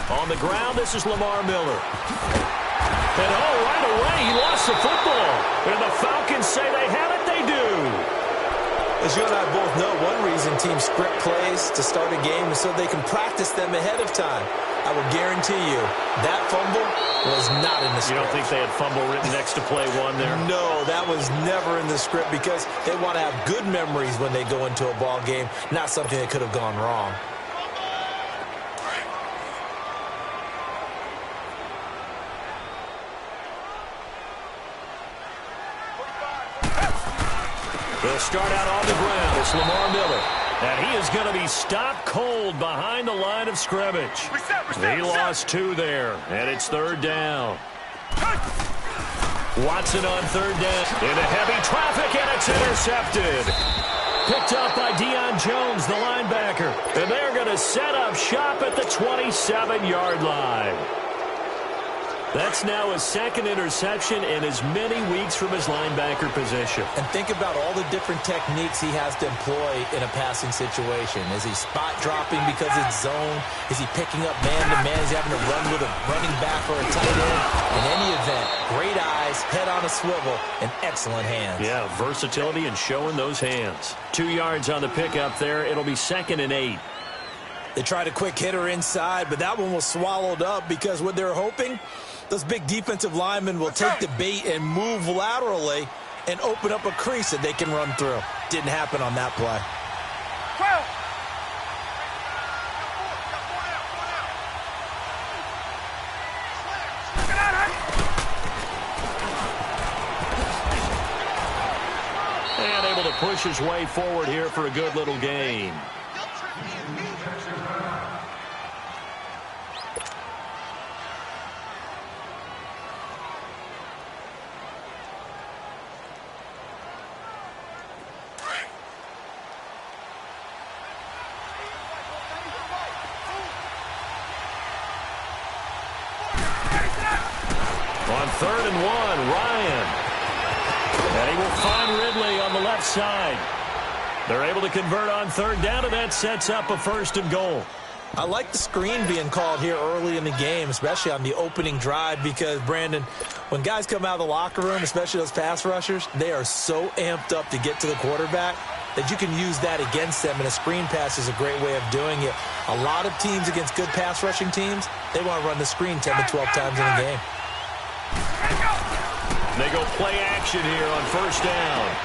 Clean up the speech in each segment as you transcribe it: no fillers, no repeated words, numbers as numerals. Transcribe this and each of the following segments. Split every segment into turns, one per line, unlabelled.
On the ground, this is Lamar Miller. And right away, he lost the football. And the Falcons say they have it, they do.
As you and I both know, one reason teams script plays to start a game is so they can practice them ahead of time. I will guarantee you that fumble was not in the script.
You don't think they had fumble written next to play one there?
No, that was never in the script because they want to have good memories when they go into a ball game, not something that could have gone wrong.
They'll start out on the ground. It's Lamar Miller. And he is going to be stopped cold behind the line of scrimmage. He lost 2 there, and it's 3rd down. Watson on 3rd down. Into heavy traffic, and it's intercepted. Picked up by Deion Jones, the linebacker. And they're going to set up shop at the 27-yard line. That's now his 2nd interception in as many weeks from his linebacker position.
And think about all the different techniques he has to employ in a passing situation. Is he spot dropping because it's zone? Is he picking up man-to-man? Is he having to run with a running back or a tight end? In any event, great eyes, head on a swivel, and excellent hands.
Yeah, versatility and showing those hands. 2 yards on the pickup there. It'll be 2nd and 8.
They tried a quick hitter inside, but that one was swallowed up because what they're hoping, those big defensive linemen will take the bait and move laterally and open up a crease that they can run through. Didn't happen on that play.
And able to push his way forward here for a good little gain. On 3rd and 1, Ryan. And he will find Ridley on the left side. They're able to convert on 3rd down, and that sets up a 1st and goal.
I like the screen being called here early in the game, especially on the opening drive, because, Brandon, when guys come out of the locker room, especially those pass rushers, they are so amped up to get to the quarterback that you can use that against them, and a screen pass is a great way of doing it. A lot of teams against good pass rushing teams, they want to run the screen 10 to 12 times in a game.
They go play action here on 1st down.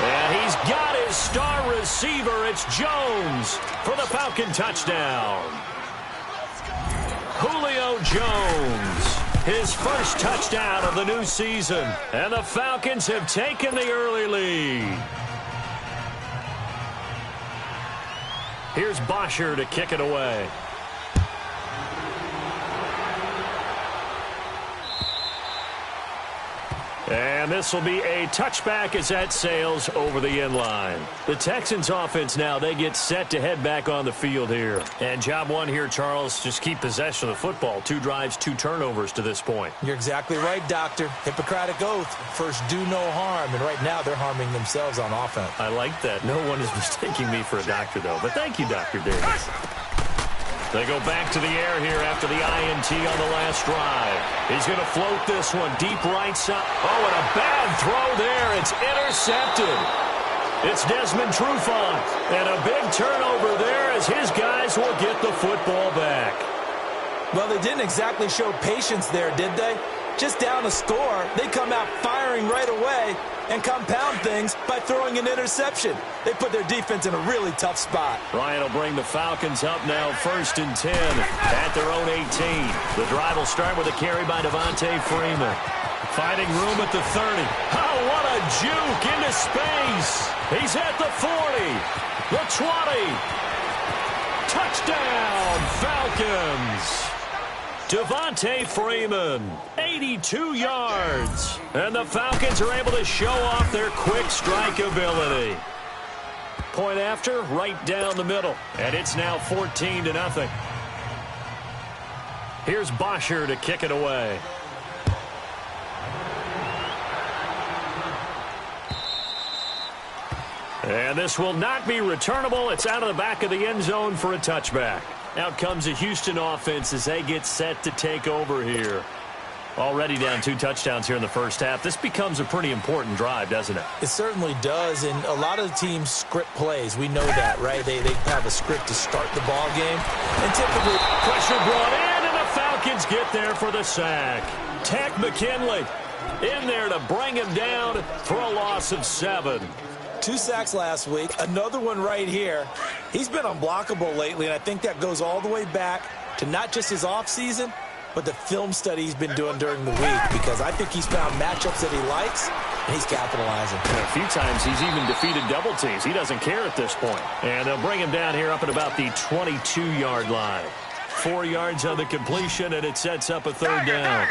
And he's got his star receiver. It's Jones for the Falcon touchdown. Julio Jones, his first touchdown of the new season. And the Falcons have taken the early lead. Here's Bosher to kick it away. And this will be a touchback as that sails over the end line. The Texans offense now, they get set to head back on the field here. And job one here, Charles, just keep possession of the football. 2 drives, 2 turnovers to this point.
You're exactly right, Doctor. Hippocratic oath. First, do no harm. And right now, they're harming themselves on offense.
I like that. No one is mistaking me for a doctor, though. But thank you, Dr. Davis. They go back to the air here after the INT on the last drive. He's going to float this one deep right side. Oh, and a bad throw there. It's intercepted. It's Desmond Trufant. And a big turnover there as his guys will get the football back.
Well, they didn't exactly show patience there, did they? Just down a score, they come out firing right away and compound things by throwing an interception. They put their defense in a really tough spot.
Ryan will bring the Falcons up now 1st and 10 at their own 18. The drive will start with a carry by Devontae Freeman. Finding room at the 30. Oh, what a juke into space. He's at the 40, the 20. Touchdown, Falcons. Devontae Freeman, 82 yards. And the Falcons are able to show off their quick strike ability. Point after, right down the middle. And it's now 14-0. Here's Bosher to kick it away. And this will not be returnable. It's out of the back of the end zone for a touchback. Out comes the Houston offense as they get set to take over here. Already down 2 touchdowns here in the first half. This becomes a pretty important drive, doesn't it?
It certainly does, and a lot of the teams script plays. We know that, right? They have a script to start the ball game, and typically
pressure brought in, and the Falcons get there for the sack. Tech McKinley in there to bring him down for a loss of 7.
2 sacks last week, another one right here. He's been unblockable lately, and I think that goes all the way back to not just his offseason, but the film study he's been doing during the week, because I think he's found matchups that he likes, and he's capitalizing.
A few times he's even defeated double teams. He doesn't care at this point. And they'll bring him down here up at about the 22-yard line. 4 yards on the completion, and it sets up a 3rd down.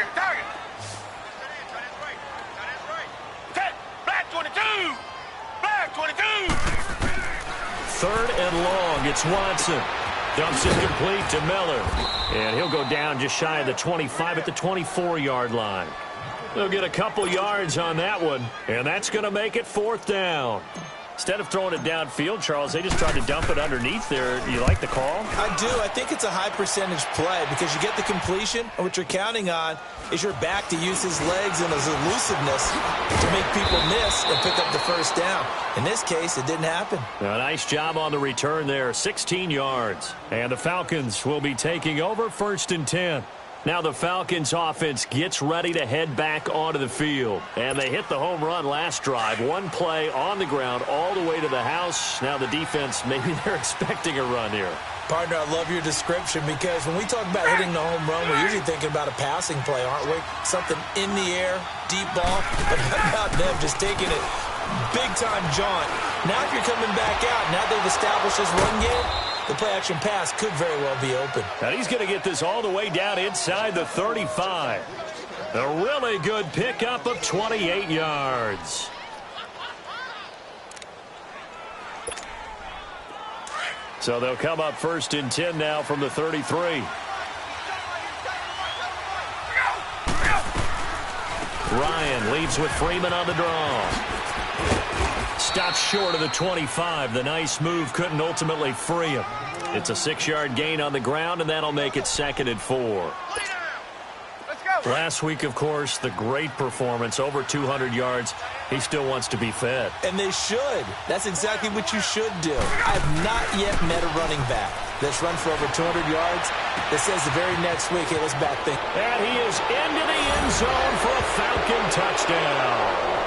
Black 22! Black 22!
3rd and long. It's Watson. Dumps it complete to Miller. And he'll go down just shy of the 25 at the 24-yard line. They'll get a couple yards on that one, and that's going to make it 4th down. Instead of throwing it downfield, Charles, they just tried to dump it underneath there. Do you like the call?
I do. I think it's a high-percentage play because you get the completion, and what you're counting on is your back to use his legs and his elusiveness to make people miss and pick up the 1st down. In this case, it didn't happen.
A nice job on the return there, 16 yards. And the Falcons will be taking over 1st and 10. Now the Falcons offense gets ready to head back onto the field. And they hit the home run last drive. 1 play on the ground all the way to the house. Now the defense, maybe they're expecting a run here.
Partner, I love your description because when we talk about hitting the home run, we're usually thinking about a passing play, aren't we? Something in the air, deep ball. But how about them just taking it big-time jaunt? Now if you're coming back out, now they've established this run game, the play-action pass could very well be open.
Now he's going to get this all the way down inside the 35. A really good pickup of 28 yards. So they'll come up 1st and 10 now from the 33. Ryan leads with Freeman on the draw. Stops short of the 25. The nice move couldn't ultimately free him. It's a 6-yard gain on the ground, and that'll make it 2nd and 4. Last week, of course, the great performance, over 200 yards. He still wants to be fed.
And they should. That's exactly what you should do. I have not yet met a running back that's run for over 200 yards that says the very next week, hey, let's back things.
And he is into the end zone for a Falcon touchdown.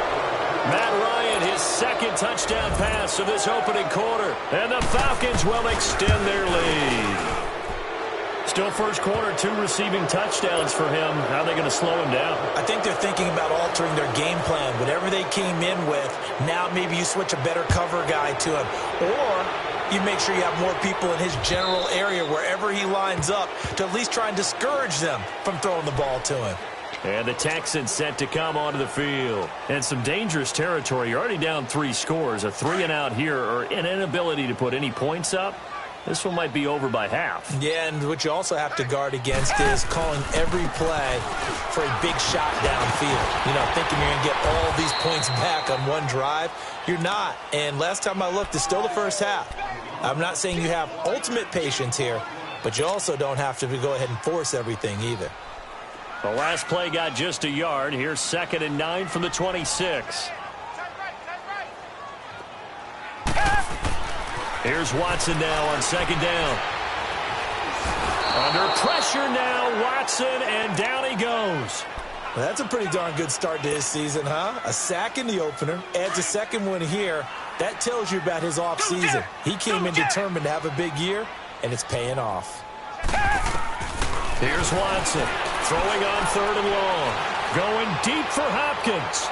Matt Ryan, his 2nd touchdown pass of this opening quarter. And the Falcons will extend their lead. Still first quarter, 2 receiving touchdowns for him. How are they going to slow him down?
I think they're thinking about altering their game plan. Whatever they came in with, now maybe you switch a better cover guy to him. Or you make sure you have more people in his general area wherever he lines up to at least try and discourage them from throwing the ball to him.
And the Texans set to come onto the field. And some dangerous territory. You're already down 3 scores. A 3-and-out here, or an inability to put any points up. This one might be over by half.
Yeah, and what you also have to guard against is calling every play for a big shot downfield. You know, thinking you're going to get all these points back on one drive. You're not. And last time I looked, it's still the first half. I'm not saying you have ultimate patience here, but you also don't have to go ahead and force everything either.
The last play got just a yard. Here's 2nd and 9 from the 26. Here's Watson now on 2nd down. Under pressure now, Watson, and down he goes.
Well, that's a pretty darn good start to his season, huh? A sack in the opener, adds a 2nd one here. That tells you about his offseason. He came in determined to have a big year, and it's paying off.
Here's Watson, throwing on 3rd and long. Going deep for Hopkins.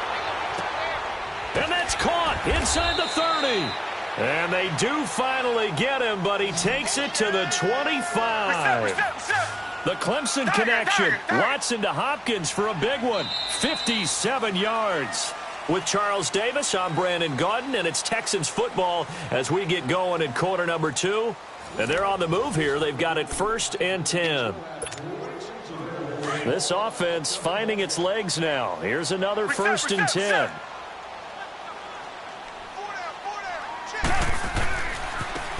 And that's caught inside the 30. And they do finally get him, but he takes it to the 25. The Clemson connection. Watson to Hopkins for a big one. 57 yards. With Charles Davis, I'm Brandon Gaudin, and it's Texans football as we get going in quarter number 2. And they're on the move here. They've got it 1st and 10. This offense finding its legs now. Here's another 1st and 10.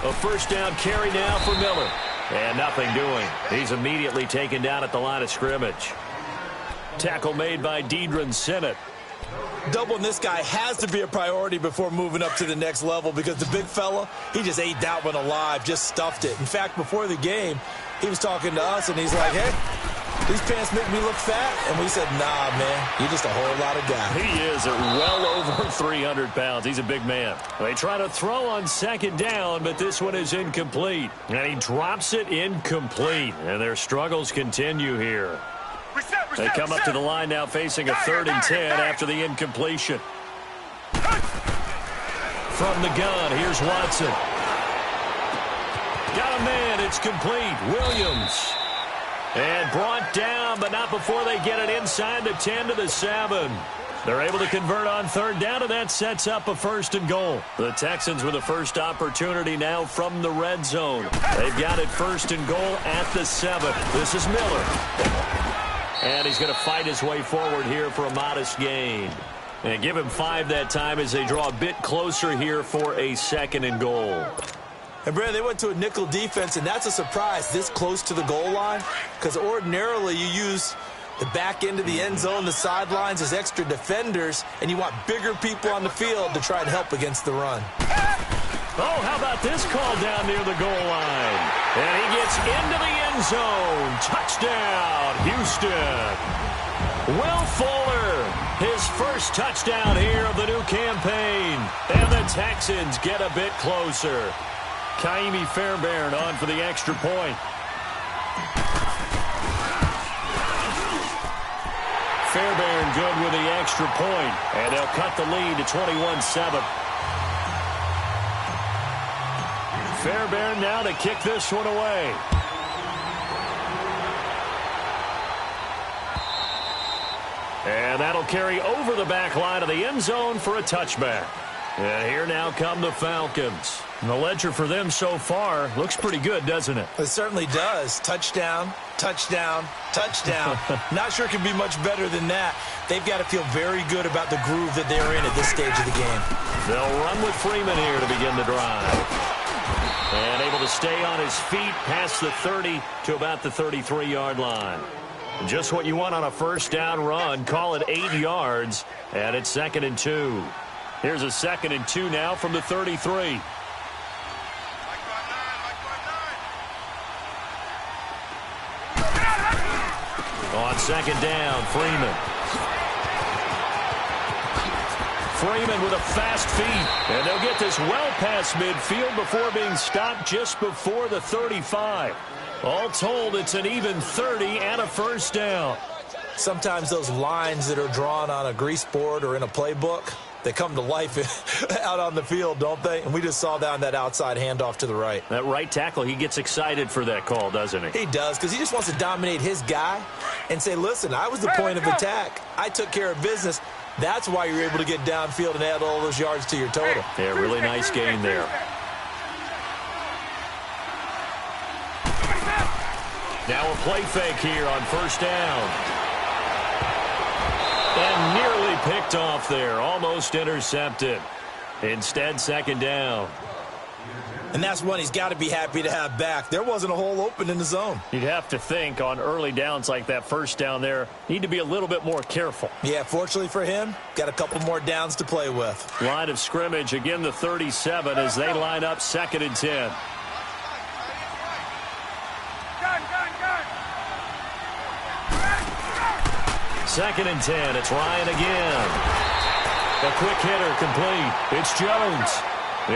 A 1st down carry now for Miller. And nothing doing. He's immediately taken down at the line of scrimmage. Tackle made by Deidron Sinnott.
Doubling this guy has to be a priority before moving up to the next level because the big fella, he just ate that one alive, just stuffed it. In fact, before the game, he was talking to us, and he's like, hey, these pants make me look fat. And we said, nah, man, you're just a whole lot of guy.
He is at well over 300 pounds. He's a big man. They try to throw on second down, but this one is incomplete. And he drops it incomplete. And their struggles continue here. They come up to the line now facing a 3rd and 10 after the incompletion. From the gun, here's Watson. Got a man, it's complete. Williams. And brought down, but not before they get it inside the 10 to the 7. They're able to convert on 3rd down, and that sets up a 1st and goal. The Texans with the first opportunity now from the red zone. They've got it 1st and goal at the 7. This is Miller. And he's going to fight his way forward here for a modest gain. And give him 5 that time as they draw a bit closer here for a 2nd and goal.
And, Brad, they went to a nickel defense, and that's a surprise this close to the goal line because ordinarily you use the back end of the end zone, the sidelines as extra defenders, and you want bigger people on the field to try and help against the run.
Oh, how about this call down near the goal line? And he gets into the end zone. Touchdown, Houston. Will Fuller, his first touchdown here of the new campaign. And the Texans get a bit closer. Kaimi Fairbairn on for the extra point. Fairbairn good with the extra point. And they'll cut the lead to 21-7. Fairbairn now to kick this one away. And that'll carry over the back line of the end zone for a touchback. And here now come the Falcons. And the ledger for them so far looks pretty good, doesn't it?
It certainly does. Touchdown, touchdown, touchdown. Not sure it can be much better than that. They've got to feel very good about the groove that they're in at this stage of the game.
They'll run with Freeman here to begin the drive. And able to stay on his feet past the 30 to about the 33-yard line. Just what you want on a first down run. Call it 8 yards. And it's 2nd and 2. Here's a 2nd and 2 now from the 33. On 2nd down, Freeman. Freeman with a fast feet. And they'll get this well past midfield before being stopped just before the 35. All told, it's an even 30 and a first down.
Sometimes those lines that are drawn on a grease board or in a playbook, they come to life out on the field, don't they? And we just saw that on that outside handoff to the right.
That right tackle, he gets excited for that call, doesn't he?
He does, because he just wants to dominate his guy and say, listen, I was the point of attack. I took care of business. That's why you're able to get downfield and add all those yards to your total.
Yeah, really nice gain there. Now a play fake here on first down. And nearly picked off there. Almost intercepted. Instead, 2nd down.
And that's one he's got to be happy to have back. There wasn't a hole open in the zone.
You'd have to think on early downs like that first down there, need to be a little bit more careful.
Yeah, fortunately for him, got a couple more downs to play with.
Line of scrimmage, again the 37 as they line up 2nd and 10. Second and 10. It's Ryan again. A quick hitter complete. It's Jones.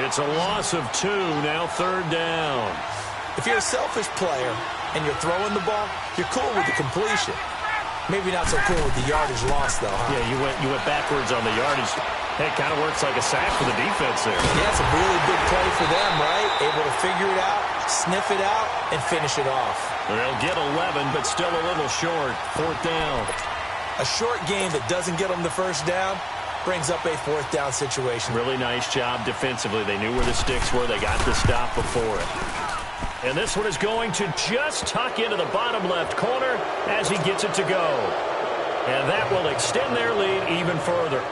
It's a loss of 2. Now 3rd down.
If you're a selfish player and you're throwing the ball, you're cool with the completion. Maybe not so cool with the yardage loss, though, huh?
Yeah, you went backwards on the yardage. Hey, it kind of works like a sack for the defense there.
Yeah, it's a really big play for them, right? Able to figure it out, sniff it out, and finish it off.
They'll get 11, but still a little short. 4th down.
A short game that doesn't get them the first down brings up a 4th down situation.
Really nice job defensively. They knew where the sticks were. They got the stop before it. And this one is going to just tuck into the bottom left corner as he gets it to go. And that will extend their lead even further.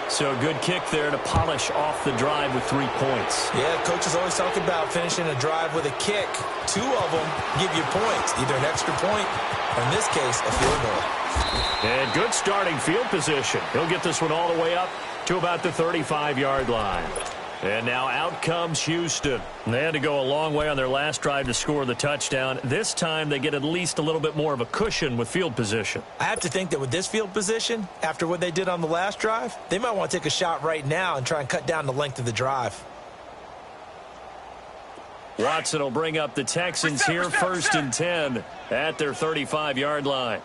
So a good kick there to polish off the drive with 3 points.
Yeah, coaches always talk about finishing a drive with a kick. 2 of them give you points, either an extra point or, in this case, a field goal.
And good starting field position. He'll get this one all the way up to about the 35-yard line. And now out comes Houston. They had to go a long way on their last drive to score the touchdown. This time they get at least a little bit more of a cushion with field position.
I have to think that with this field position, after what they did on the last drive, they might want to take a shot right now and try and cut down the length of the drive.
Watson will bring up the Texans here, 1st and 10 at their 35-yard line.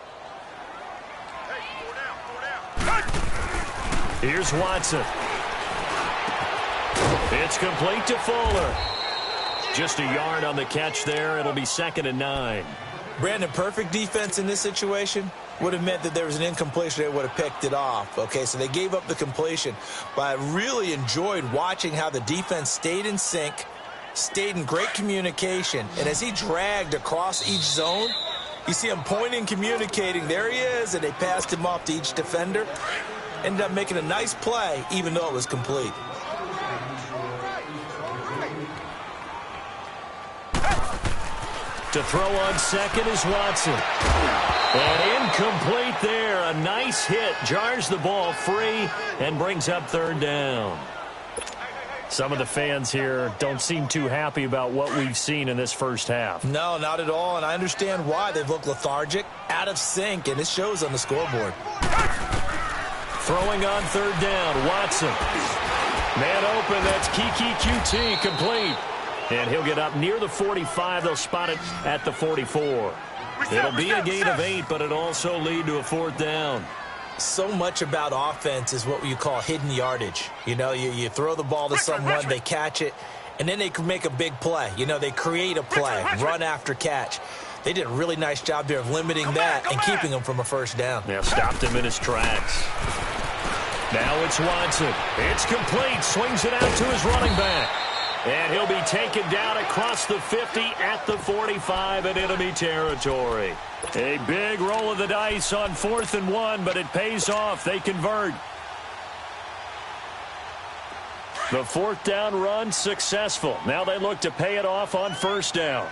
Here's Watson. It's complete to Fuller. Just a yard on the catch there. It'll be 2nd and 9.
Brandon, perfect defense in this situation would have meant that there was an incompletion. They would have picked it off. Okay, so they gave up the completion. But I really enjoyed watching how the defense stayed in sync, stayed in great communication. And as he dragged across each zone, you see him pointing, communicating. There he is, and they passed him off to each defender. Ended up making a nice play, even though it was complete.
To throw on second is Watson. And incomplete there. A nice hit. Jars the ball free and brings up 3rd down. Some of the fans here don't seem too happy about what we've seen in this first half.
No, not at all, and I understand why. They've looked lethargic, out of sync, and it shows on the scoreboard.
Throwing on 3rd down, Watson. Man open, that's Kiki QT, complete. And he'll get up near the 45. They'll spot it at the 44. It'll be a gain of 8, but it'll also lead to a 4th down.
So much about offense is what you call hidden yardage. You know, you throw the ball to someone, they catch it, and then they can make a big play. You know, they create a play, run after catch. They did a really nice job there of limiting that and keeping him from a 1st down.
Yeah, stopped him in his tracks. Now it's Watson. It's complete. Swings it out to his running back. And he'll be taken down across the 50 at the 45 in enemy territory. A big roll of the dice on 4th and 1, but it pays off. They convert. The 4th down run successful. Now they look to pay it off on 1st down.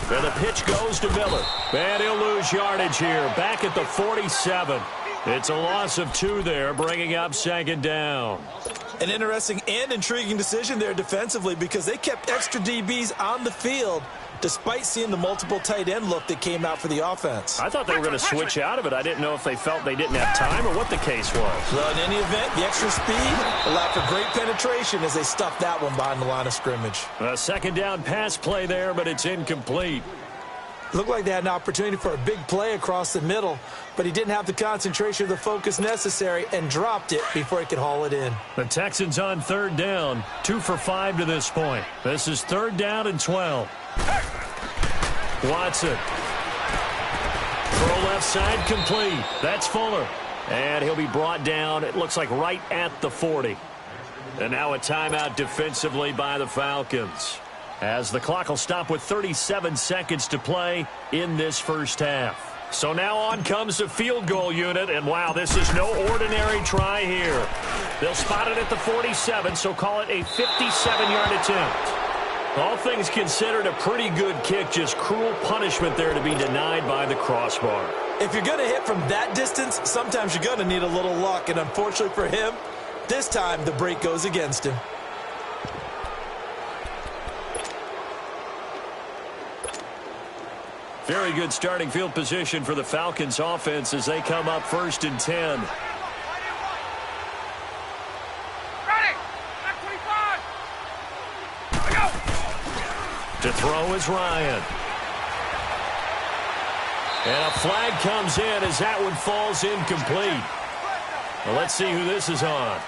And the pitch goes to Miller. And he'll lose yardage here. Back at the 47. It's a loss of 2 there, bringing up 2nd down.
An interesting and intriguing decision there defensively because they kept extra DBs on the field despite seeing the multiple tight end look that came out for the offense.
I thought they were going to switch out of it. I didn't know if they felt they didn't have time or what the case was.
Well, in any event, the extra speed allowed for great penetration as they stuffed that one behind the line of scrimmage.
A 2nd down pass play there, but it's incomplete.
Looked like they had an opportunity for a big play across the middle, but he didn't have the concentration or the focus necessary and dropped it before he could haul it in.
The Texans on 3rd down, 2 for 5 to this point. This is 3rd down and 12. Watson. Throw left side complete. That's Fuller. And he'll be brought down, it looks like right at the 40. And now a timeout defensively by the Falcons, as the clock will stop with 37 seconds to play in this first half. So now on comes the field goal unit, and wow, this is no ordinary try here. They'll spot it at the 47, so call it a 57-yard attempt. All things considered, a pretty good kick, just cruel punishment there to be denied by the crossbar.
If you're going to hit from that distance, sometimes you're going to need a little luck, and unfortunately for him, this time the break goes against him.
Very good starting field position for the Falcons offense as they come up 1st and 10. To throw is Ryan. And a flag comes in as that one falls incomplete. Well, let's see who this is on.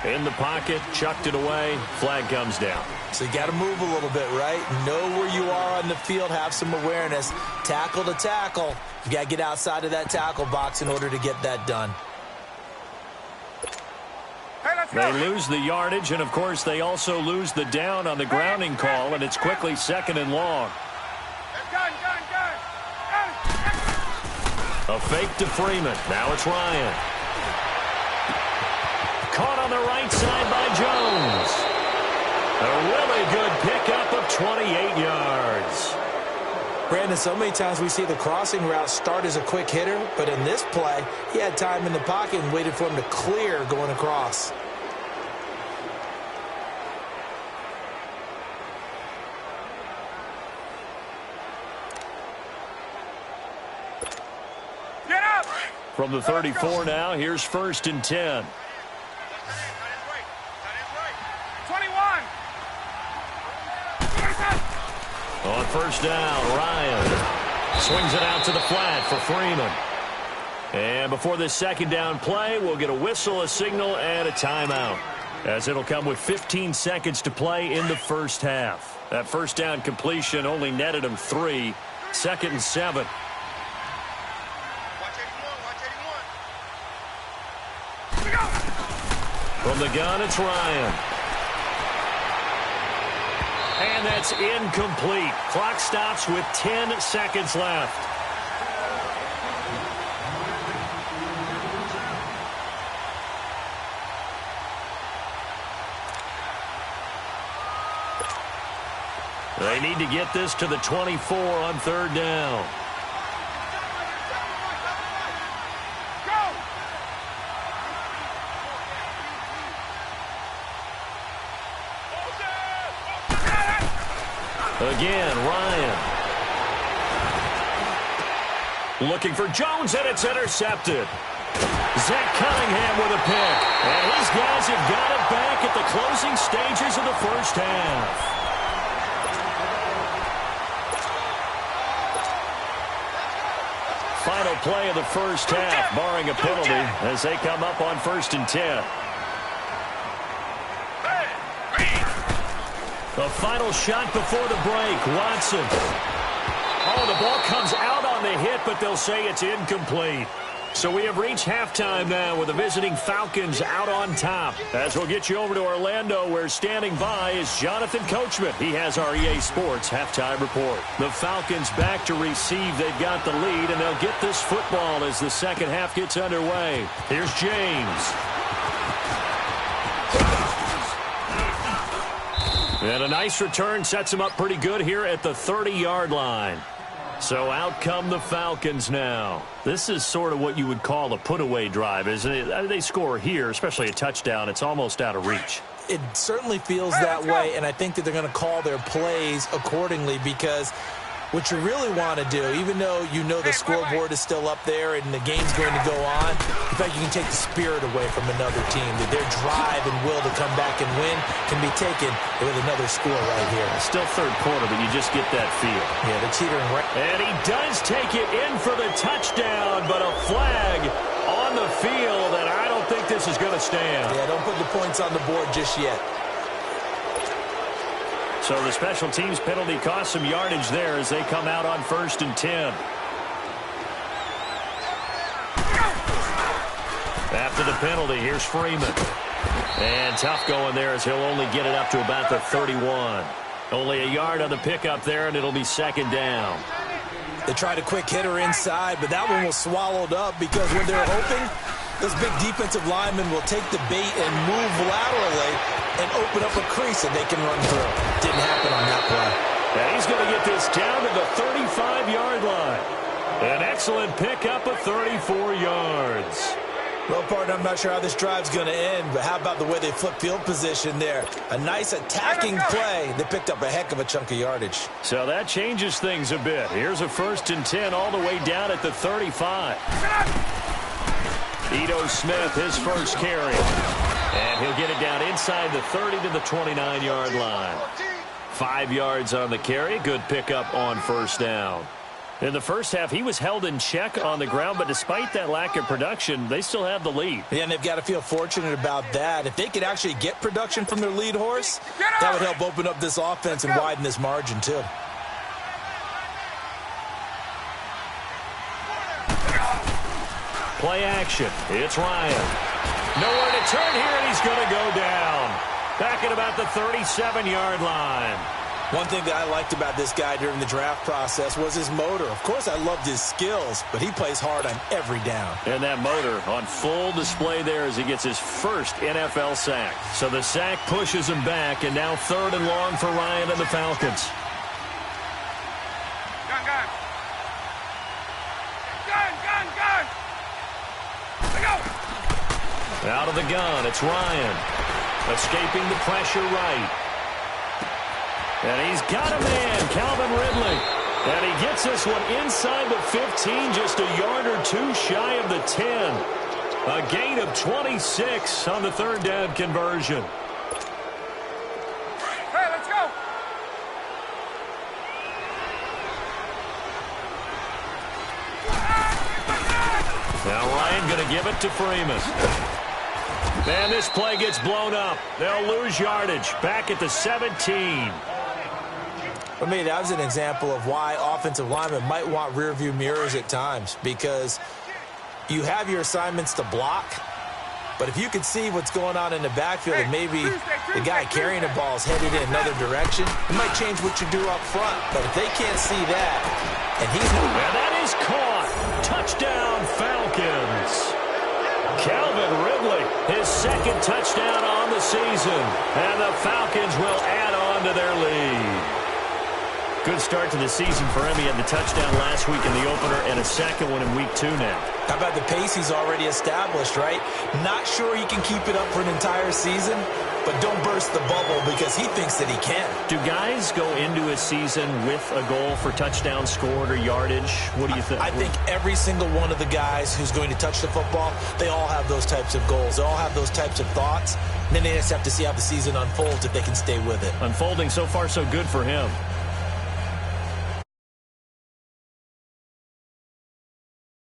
In the pocket, chucked it away, flag comes down.
So you got to move a little bit, right? Know where you are on the field, have some awareness. Tackle to tackle. You got to get outside of that tackle box in order to get that done.
Hey, let's
They lose the yardage, and, of course, they also lose the down on the grounding call, and it's quickly 2nd and long. A fake to Freeman. Now it's Ryan. Caught on the right side by Jones. A really good pickup of 28 yards.
Brandon, so many times we see the crossing route start as a quick hitter, but in this play, he had time in the pocket and waited for him to clear going across.
Get up!
From the 34 now, here's 1st and 10.
21!
On 1st down, Ryan swings it out to the flat for Freeman. And before this 2nd down play, we'll get a whistle, a signal, and a timeout, as it'll come with 15 seconds to play in the 1st half. That 1st down completion only netted him 3. 2nd and 7. From the gun, it's Ryan. And that's incomplete. Clock stops with 10 seconds left. They need to get this to the 24 on 3rd down. Again, Ryan. Looking for Jones, and it's intercepted. Zach Cunningham with a pick. And his guys have got it back at the closing stages of the 1st half. Final play of the 1st half, barring a penalty, as they come up on 1st and 10. The final shot before the break, Watson. Oh, the ball comes out on the hit, but they'll say it's incomplete. So we have reached halftime now with the visiting Falcons out on top. As we'll get you over to Orlando, where standing by is Jonathan Coachman. He has our EA Sports halftime report. The Falcons back to receive. They've got the lead, and they'll get this football as the 2nd half gets underway. Here's James. And a nice return sets him up pretty good here at the 30-yard line. So out come the Falcons now. This is sort of what you would call a put-away drive, isn't it? They score here, especially a touchdown. It's almost out of reach.
It certainly feels that way, and I think that they're going to call their plays accordingly, because what you really want to do, even though you know the scoreboard is still up there and the game's going to go on, in fact, you can take the spirit away from another team. That their drive and will to come back and win can be taken with another score right here.
It's still 3rd quarter, but you just get that feel.
Yeah, they're teetering right.
And he does take it in for the touchdown, but a flag on the field, and I don't think this is going to stand.
Yeah, don't put the points on the board just yet.
So the special teams penalty cost some yardage there as they come out on 1st and 10. After the penalty, here's Freeman. And tough going there as he'll only get it up to about the 31. Only a yard on the pickup there, and it'll be 2nd down.
They tried a quick hitter inside, but that one was swallowed up because when they're hoping, those big defensive linemen will take the bait and move laterally and open up a crease that they can run through. Didn't happen on that play.
And he's going to get this down to the 35-yard line. An excellent pickup of 34 yards.
Well, partner, I'm not sure how this drive's going to end, but how about the way they flip field position there? A nice attacking play. They picked up a heck of a chunk of yardage.
So that changes things a bit. Here's a 1st and 10 all the way down at the 35. Ito Smith, his first carry. And he'll get it down inside the 30 to the 29-yard line. 5 yards on the carry. Good pickup on 1st down. In the 1st half, he was held in check on the ground, but despite that lack of production, they still have the lead.
Yeah, and they've got to feel fortunate about that. If they could actually get production from their lead horse, that would help open up this offense and widen this margin, too.
Play action. It's Ryan. Nowhere to turn here, and he's going to go back at about the 37-yard line.
One thing that I liked about this guy during the draft process was his motor. Of course, I loved his skills, but he plays hard on every down.
And that motor on full display there as he gets his first NFL sack. So the sack pushes him back, and now 3rd and long for Ryan and the Falcons.
Gun, gun. Gun, gun, gun. Let go.
Out of the gun, it's Ryan. Escaping the pressure right. And he's got a man, Calvin Ridley. And he gets this one inside the 15, just a yard or two shy of the 10. A gain of 26 on the 3rd down conversion.
Hey, let's go.
Now Ryan going to give it to Freeman. And this play gets blown up. They'll lose yardage. Back at the 17.
For me, that was an example of why offensive linemen might want rearview mirrors at times, because you have your assignments to block, but if you can see what's going on in the backfield and maybe the guy carrying the ball is headed in another direction, it might change what you do up front. But if they can't see that, and he's...
And that is caught. Touchdown, Falcons. Calvin Ridley, his 2nd touchdown on the season, and the Falcons will add on to their lead. Good start to the season for him. He had the touchdown last week in the opener and a 2nd one in week 2 now.
How about the pace he's already established, right? Not sure he can keep it up for an entire season, but don't burst the bubble because he thinks that he can.
Do guys go into a season with a goal for touchdown scored or yardage? What do you think?
I think every single one of the guys who's going to touch the football, they all have those types of goals. They all have those types of thoughts. And then they just have to see how the season unfolds if they can stay with it.
Unfolding so far so good for him.